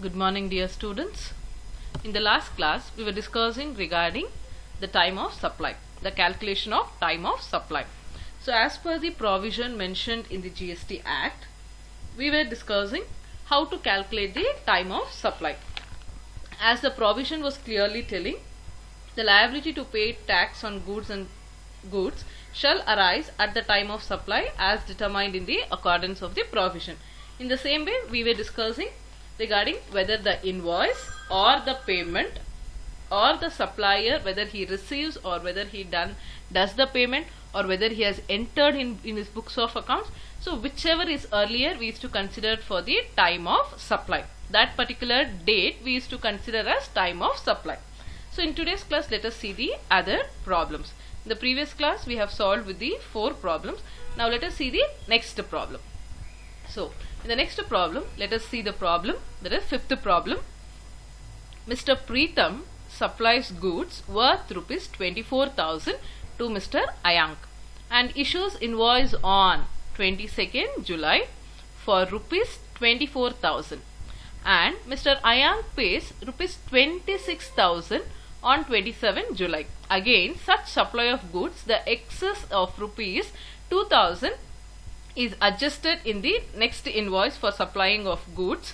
Good morning, dear students. In the last class, we were discussing regarding the time of supply, the calculation of time of supply. So, as per the provision mentioned in the GST Act, we were discussing how to calculate the time of supply. As the provision was clearly telling, the liability to pay tax on goods shall arise at the time of supply as determined in the accordance of the provision. In the same way, we were discussing regarding whether the invoice or the payment or the supplier, whether he receives or whether he does the payment or whether he has entered in his books of accounts. So whichever is earlier, we used to consider for the time of supply. That particular date we used to consider as time of supply. So in today's class, let us see the other problems. In the previous class, we have solved with the 4 problems. Now let us see the next problem. So in the next problem, let us see the problem, that is 5th problem. Mr. Preetham supplies goods worth rupees 24,000 to Mr. Ayank and issues invoice on 22nd July for rupees 24,000, and Mr. Ayank pays rupees 26,000 on 27 July. Again, such supply of goods, the excess of rupees 2,000 is adjusted in the next invoice for supplying of goods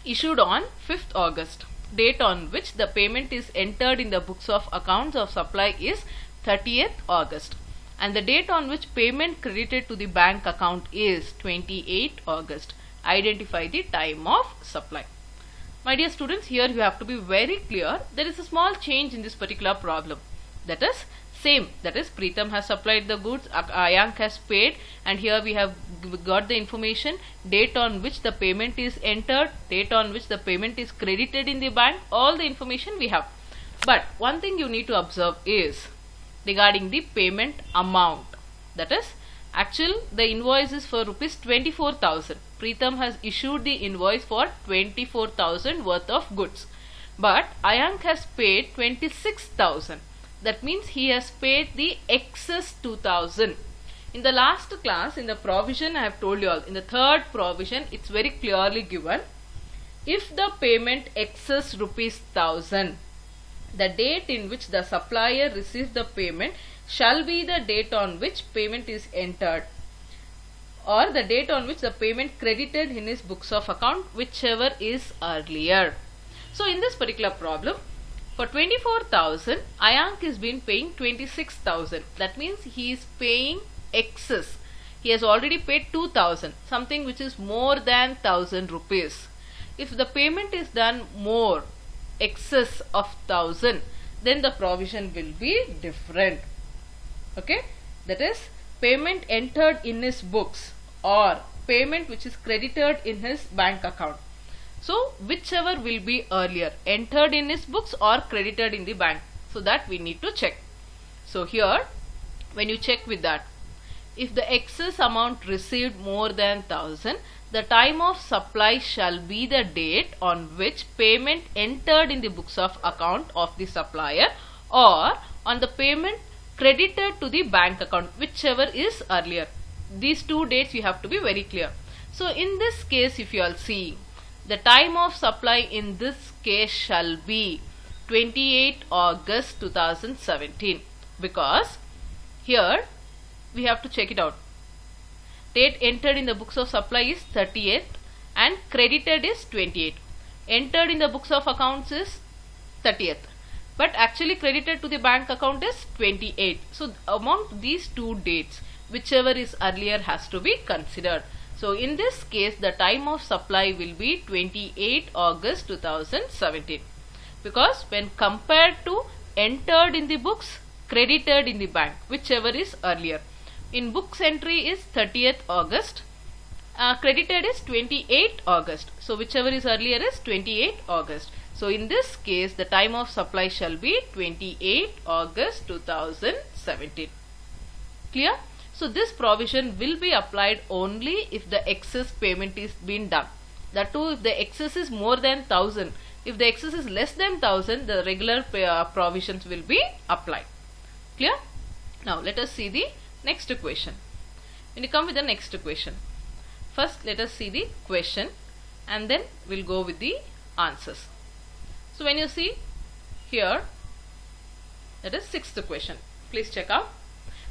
issued on 5th August. Date on which the payment is entered in the books of accounts of supply is 30th August. And the date on which payment credited to the bank account is 28th August. Identify the time of supply. My dear students, here you have to be very clear. There is a small change in this particular problem. That is same. That is, Preetham has supplied the goods, Ayank has paid, and here we have got the information, date on which the payment is entered, date on which the payment is credited in the bank, all the information we have. But one thing you need to observe is regarding the payment amount. That is, the invoice is for rupees 24,000. Preetham has issued the invoice for 24,000 worth of goods. But Ayank has paid 26,000. That means he has paid the excess 2,000. In the last class, in the provision, I have told you all, in the 3rd provision, it's very clearly given. If the payment excess rupees 1,000, the date in which the supplier receives the payment shall be the date on which payment is entered, or the date on which the payment credited in his books of account, whichever is earlier. So in this particular problem, for 24,000, Ayank is been paying 26,000. That means he is paying excess. He has already paid 2,000, something which is more than 1,000 rupees. If the payment is done more, excess of 1,000, then the provision will be different. Okay, that is, payment entered in his books or payment which is credited in his bank account. So whichever will be earlier, entered in his books or credited in the bank. So that we need to check. So here, when you check with that, if the excess amount received more than 1,000, the time of supply shall be the date on which payment entered in the books of account of the supplier or on the payment credited to the bank account, whichever is earlier. These 2 dates you have to be very clear. So in this case, if you all see, the time of supply in this case shall be 28 August 2017, because here we have to check it out. Date entered in the books of supply is 30th and credited is 28th. Entered in the books of accounts is 30th, but actually credited to the bank account is 28th. So among these 2 dates, whichever is earlier has to be considered. So in this case, the time of supply will be 28 August 2017, because when compared to entered in the books, credited in the bank, whichever is earlier. In books entry is 30th August, credited is 28 August. So whichever is earlier is 28 August. So in this case, the time of supply shall be 28 August 2017. Clear? So this provision will be applied only if the excess payment is being done. That too, if the excess is more than 1,000. If the excess is less than 1,000, the regular provisions will be applied. Clear? Now let us see the next question. When you come with the next question, first let us see the question. and then we'll go with the answers. So when you see here, that is sixth question. Please check out.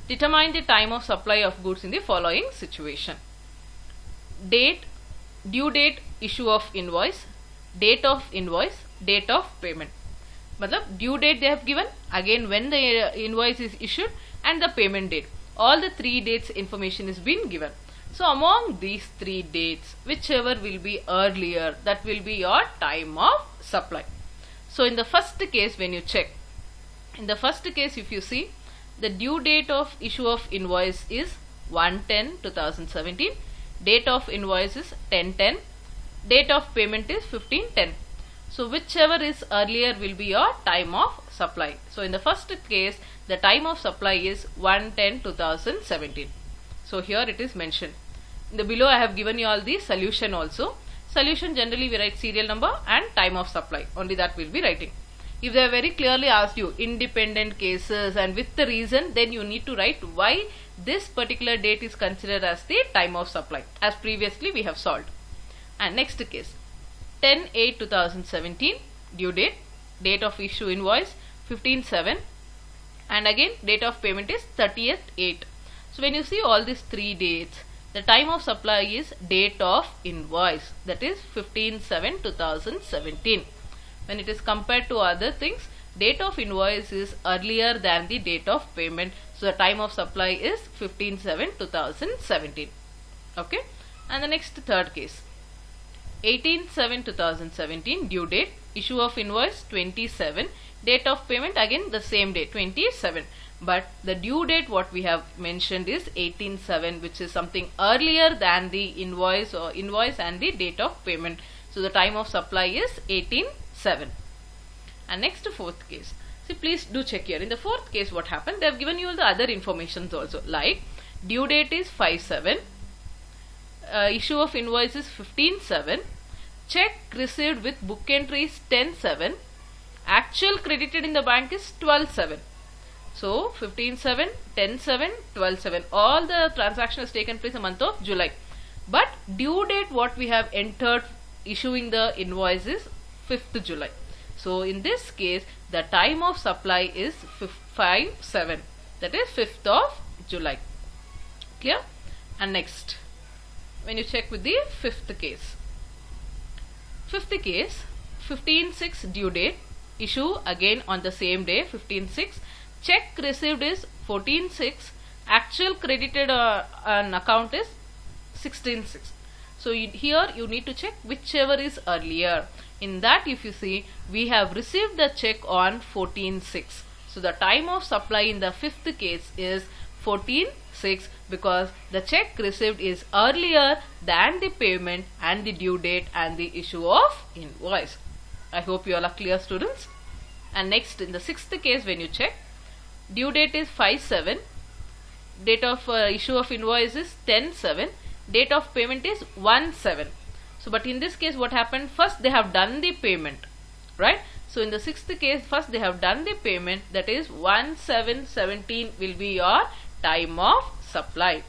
Determine the time of supply of goods in the following situation. Date, due date, issue of invoice, date of invoice, date of payment. Matlab due date they have given, again when the invoice is issued, and the payment date. All the three dates information is been given. So among these three dates, whichever will be earlier, that will be your time of supply. So in the first case, when you check, in the first case if you see, the due date of issue of invoice is 1/10/2017, date of invoice is 10/10, date of payment is 15/10. So whichever is earlier will be your time of supply. So in the first case, the time of supply is 1/10/2017. So here it is mentioned. In the below I have given you all the solution also. Solution generally we write serial number and time of supply. Only that we will be writing. If they have very clearly asked you independent cases and with the reason, then you need to write why this particular date is considered as the time of supply, as previously we have solved. And next case, 10/8/2017 due date, date of issue invoice 15/7, and again date of payment is 30th/8. So when you see all these three dates, the time of supply is date of invoice, that is 15/7/2017. When it is compared to other things, date of invoice is earlier than the date of payment. So the time of supply is 15/7/2017. Okay. And the next third case, 18/7/2017 due date, issue of invoice 27, date of payment again the same day 27. But the due date what we have mentioned is 18/7, which is something earlier than the invoice or invoice and the date of payment. So the time of supply is 18/7. And next fourth case. See, please do check here. In the fourth case what happened? They have given you all the other informations also, like due date is 5/7, issue of invoice is 15/7, check received with book entry is 10/7, actual credited in the bank is 12/7. So 15/7, 10/7, 12/7. All the transaction has taken place in the month of July. But due date what we have entered issuing the invoice is 5th July. So in this case, the time of supply is 5/7. That is 5th of July. Clear? And next, when you check with the fifth case. Fifth case, 15/6 due date, issue again on the same day 15/6. Check received is 14/6, actual credited an account is 16/6. So here you need to check whichever is earlier. In that, if you see, we have received the check on 14/6. So the time of supply in the fifth case is 14/6 because the check received is earlier than the payment and the due date and the issue of invoice. I hope you all are clear, students. And next, in the sixth case, when you check, due date is 5/7, date of issue of invoice is 10/7, date of payment is 1/7. So but in this case what happened? First they have done the payment, right? So in the sixth case, first they have done the payment, that is 1/7/17 will be your time of supply.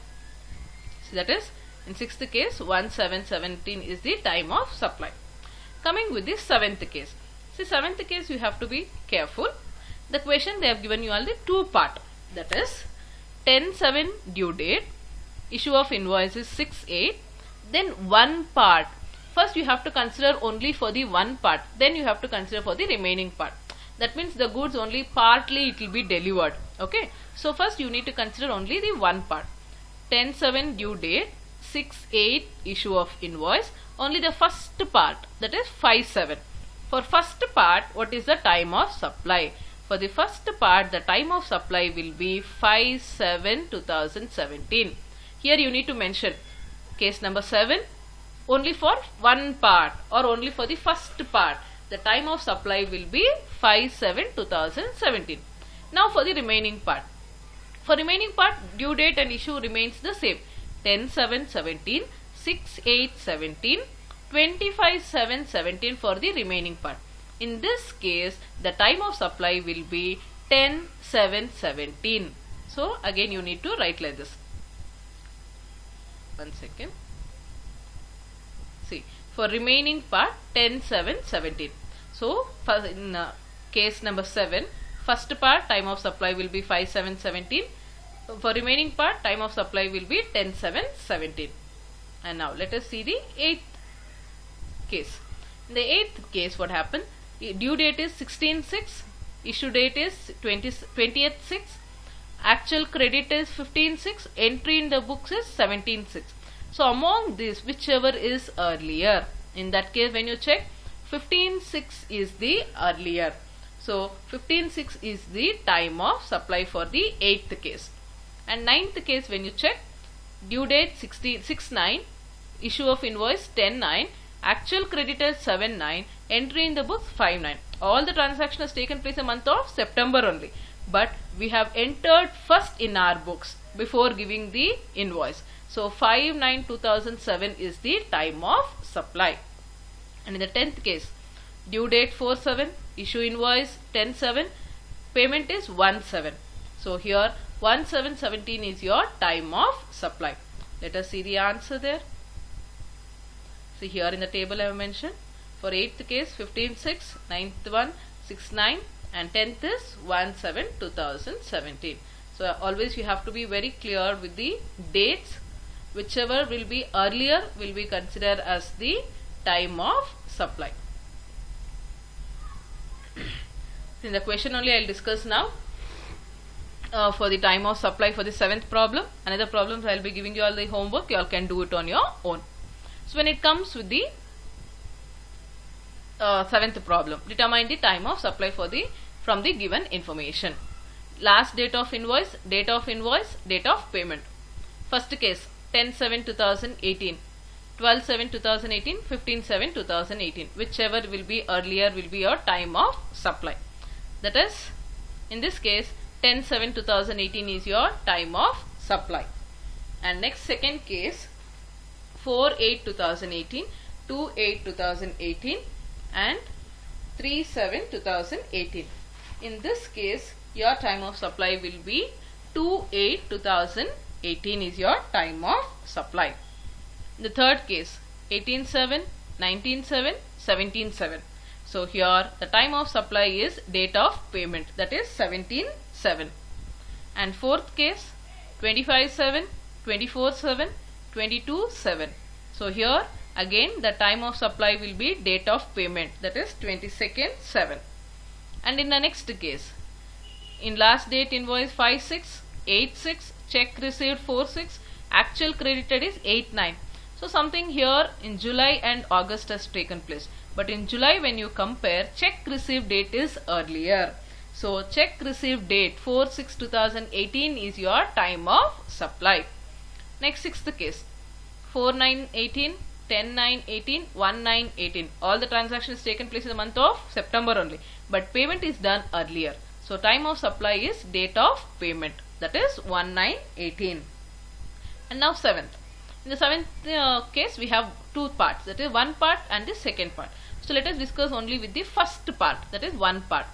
So that is in sixth case 1/7/17 is the time of supply. Coming with the seventh case. See, seventh case you have to be careful. The question they have given you all the two part, that is 10/7 due date, issue of invoice is 6/8, then one part. First you have to consider only for the one part, then you have to consider for the remaining part. That means the goods only partly it will be delivered. Okay. So first you need to consider only the one part. 10/7 due date, 6/8 issue of invoice, only the first part, that is 5/7. For first part, what is the time of supply? For the first part, the time of supply will be 5/7/2017. Here you need to mention case number 7 only for one part or only for the first part. The time of supply will be 5/7/2017. Now for the remaining part. For remaining part, due date and issue remains the same. 10/7/17, 6/8/17, 25/7/17 for the remaining part. In this case, the time of supply will be 10/7/17. So again you need to write like this. One second. See, For remaining part 10/7/17. So first in case number 7, first part time of supply will be 5/7/17. For remaining part time of supply will be 10/7/17. And now let us see the 8th case. In the 8th case, what happened? Due date is 16/6, issue date is 20th/6, actual credit is 15/6, entry in the books is 17/6. So among these, whichever is earlier, in that case when you check, 15/6 is the earlier. So 15/6 is the time of supply for the 8th case. And 9th case when you check, due date 6/9, issue of invoice 10/9, actual creditor 7/9, entry in the books 5/9. All the transaction has taken place in the month of September only, but we have entered first in our books before giving the invoice. So 5/9/2007 is the time of supply. And in the 10th case, due date 4/7, issue invoice 10/7, payment is 1/7. So here 1/7/17 is your time of supply. Let us see the answer there. See here in the table I have mentioned, for 8th case 15/6, 9th one 6/9, and 10th is 1/7/2017. So always you have to be very clear with the dates. Whichever will be earlier will be considered as the time of supply. In the question only I will discuss now for the time of supply for the 7th problem. Another problems I will be giving you all the homework. You all can do it on your own. So when it comes with the 7th problem, determine the time of supply for the from the given information. Last date of invoice, date of invoice, date of payment. First case 10/7/2018, 12/7/2018, 15/7/2018. Whichever will be earlier will be your time of supply. That is, in this case 10/7/2018 is your time of supply. And next second case 4/8/2018, 2/8/2018, and 3/7/2018. In this case your time of supply will be 2/8/2018 is your time of supply. In the third case 18/7, 19/7, 17/7. So here the time of supply is date of payment, that is 17/7. And fourth case 25/7, 24/7, 22/7. So here again the time of supply will be date of payment, that is 22nd/7. And in the next case, in last date invoice 5/6, 8/6, check received 4/6, actual credited is 8/9. So something here in July and August has taken place, but in July when you compare, check received date is earlier. So check received date 4/6/2018 is your time of supply. Next sixth case 4/9/18, 10/9/18, 1/9/18. All the transactions taken place in the month of September only, but payment is done earlier. So time of supply is date of payment, that is 1/9/18. And now 7th. In the 7th case we have two parts, that is one part and the second part. So let us discuss only with the first part, that is one part.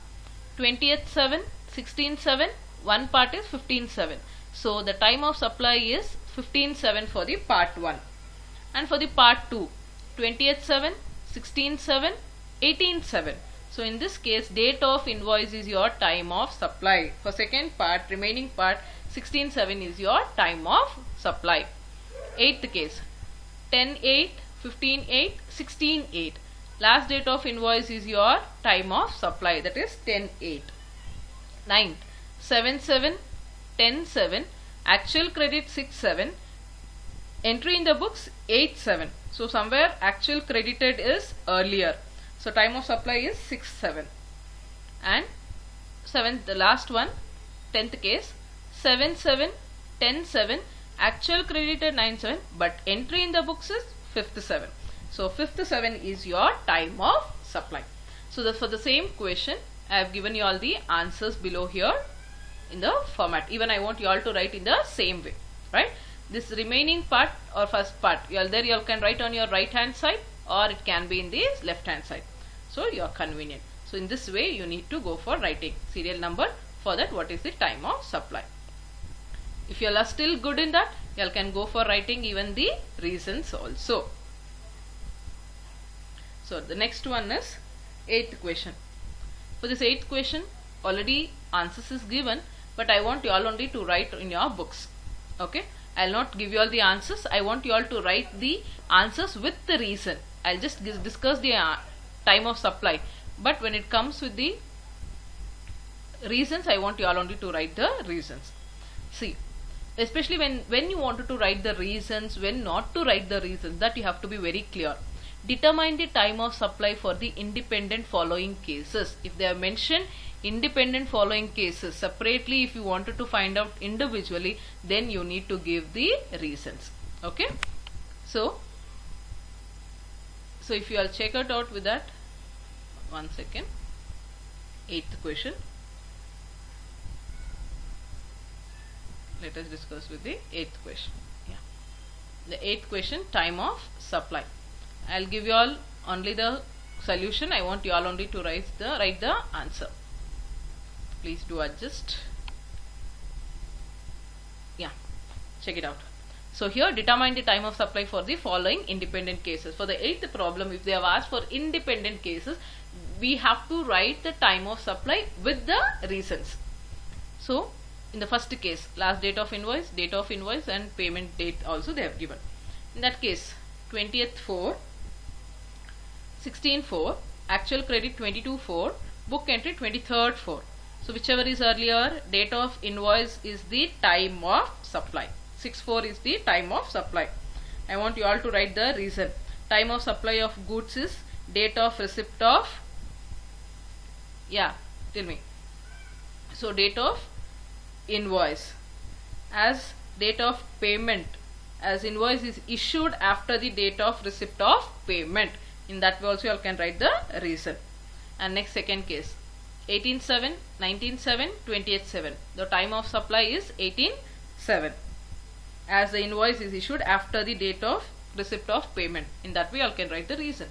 20th/7, 16/7, one part is 15/7. So the time of supply is 15/7 for the part 1. And for the part 2, 20th/7, 16/7, 18/7. So in this case date of invoice is your time of supply. For second part, remaining part 16/7 is your time of supply. 8th case 10/8, 15/8, 16/8. Last date of invoice is your time of supply, that is 10/8. 9th 7/7, 10/7, actual credit 6/7, entry in the books 8/7. So somewhere actual credited is earlier. So time of supply is 6/7. And 7th, the last one, 10th case 7/7, 10/7, actual credited 9/7, but entry in the books is 5/7. So 5/7 is your time of supply. So for the same question I have given you all the answers below here in the format. Even I want you all to write in the same way, right? This remaining part or first part, you all can write on your right hand side, or it can be in the left hand side. So you are convenient. So in this way you need to go for writing serial number, for that what is the time of supply. If you all are still good in that, you all can go for writing even the reasons also. So the next one is 8th question. For this 8th question, already answers is given, but I want you all only to write in your books. Okay, I'll not give you all the answers. I want you all to write the answers with the reason. I'll just discuss the time of supply, but when it comes with the reasons, I want you all only to write the reasons. See, especially when you wanted to write the reasons, when not to write the reasons, that you have to be very clear. Determine the time of supply for the independent following cases. If they are mentioned independent following cases separately, if you wanted to find out individually, then you need to give the reasons. Okay, so if you all check it out with that, 1 second. 8th question. Let us discuss with the 8th question. Yeah, the 8th question, time of supply. I'll give you all only the solution. I want you all only to write the answer. Please do adjust. Yeah, check it out. So here, determine the time of supply for the following independent cases. For the 8th problem, if they have asked for independent cases, we have to write the time of supply with the reasons. So in the first case, last date of invoice and payment date also they have given. In that case, 20th 4, 16/4, actual credit 22/4, book entry 23rd 4. So whichever is earlier, date of invoice is the time of supply. 6/4 is the time of supply. I want you all to write the reason. Time of supply of goods is date of receipt of, yeah, tell me. So date of invoice, as date of payment, as invoice is issued after the date of receipt of payment. In that way also you all can write the reason. And next, second case, 18/7, 19/7, 20/7. The time of supply is 18/7, as the invoice is issued after the date of receipt of payment. In that way you all can write the reason.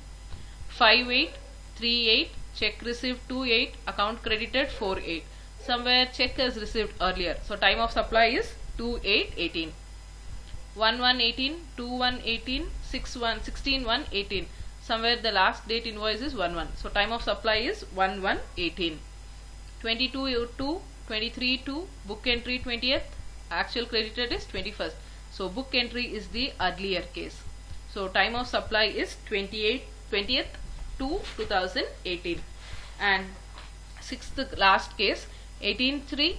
5/8, 3/8, check received 2/8, account credited 4/8. Somewhere check is received earlier, so time of supply is 2/8/18. 1/1/18, 2/1/18, 6/1, 16/1/18. Somewhere the last date invoice is 1/1, so time of supply is 1/1/18. 22/2, 23/2, book entry 20th, actual credited is 21st. So book entry is the earlier case. So time of supply is 20th to 2018. And sixth last case, 18/3,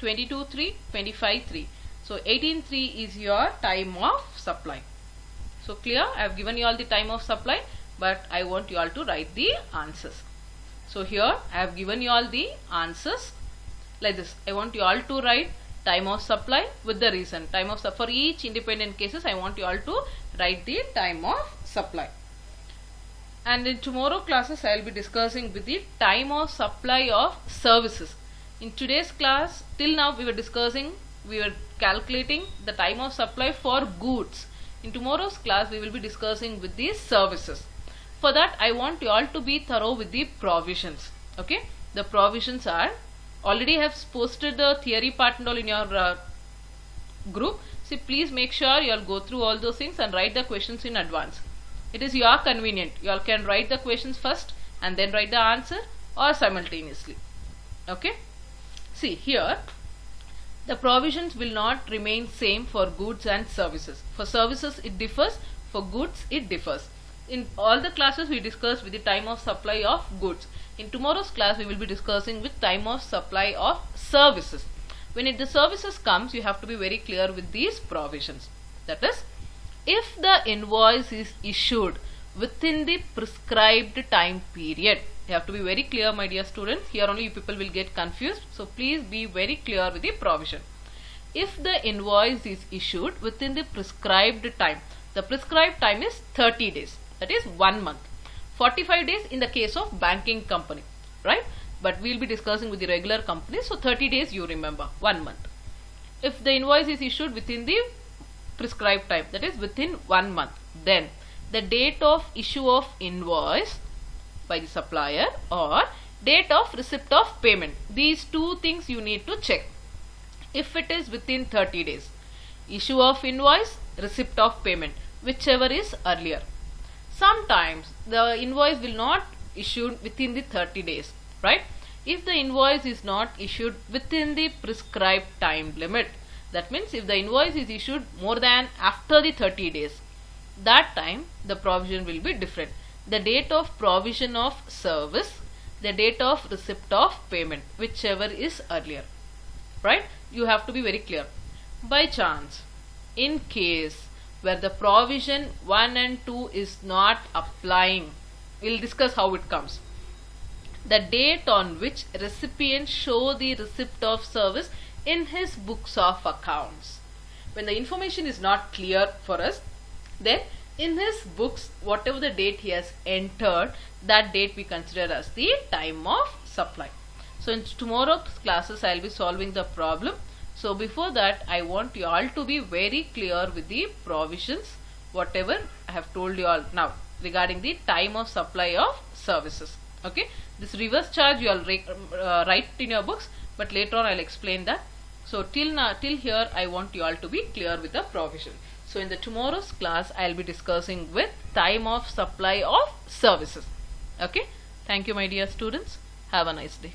22/3, 25/3. So 18/3 is your time of supply. So clear? I have given you all the time of supply, but I want you all to write the answers. So here I have given you all the answers like this. I want you all to write time of supply with the reason. Time of for each independent cases, I want you all to write the time of supply. And in tomorrow classes, I will be discussing with the time of supply of services. In today's class, till now we were calculating the time of supply for goods. In tomorrow's class, we will be discussing with the services. For that, I want you all to be thorough with the provisions. Okay, the provisions are, already have posted the theory part and all in your group. So please make sure you all go through all those things and write the questions in advance. It is your convenient. You all can write the questions first and then write the answer, or simultaneously. Okay. See here, the provisions will not remain same for goods and services. For services it differs, for goods it differs. In all the classes we discussed with the time of supply of goods. In tomorrow's class we will be discussing with time of supply of services. When the services comes, you have to be very clear with these provisions. That is, if the invoice is issued within the prescribed time period, you have to be very clear, my dear students. Here only you people will get confused. So please be very clear with the provision. If the invoice is issued within the prescribed time, the prescribed time is 30 days. That is 1 month. 45 days in the case of banking company, right? But we will be discussing with the regular companies. So 30 days you remember, 1 month. If the invoice is issued within the prescribed time, that is within 1 month, then the date of issue of invoice by the supplier or date of receipt of payment, these two things you need to check. If it is within 30 days, issue of invoice, receipt of payment, whichever is earlier. Sometimes the invoice will not issued within the 30 days, right? If the invoice is not issued within the prescribed time limit, that means if the invoice is issued more than after the 30 days, that time the provision will be different. The date of provision of service, the date of receipt of payment, whichever is earlier, right? You have to be very clear. By chance, in case where the provision 1 and 2 is not applying, we'll discuss how it comes. The date on which recipient show the receipt of service in his books of accounts. When the information is not clear for us, then in his books, whatever the date he has entered, that date we consider as the time of supply. So in tomorrow's classes, I will be solving the problem. So before that, I want you all to be very clear with the provisions, whatever I have told you all now regarding the time of supply of services. Okay, this reverse charge you all write in your books, but later on I'll explain that. So till here, I want you all to be clear with the provision. So in the tomorrow's class, I'll be discussing with time of supply of services. Okay, thank you, my dear students. Have a nice day.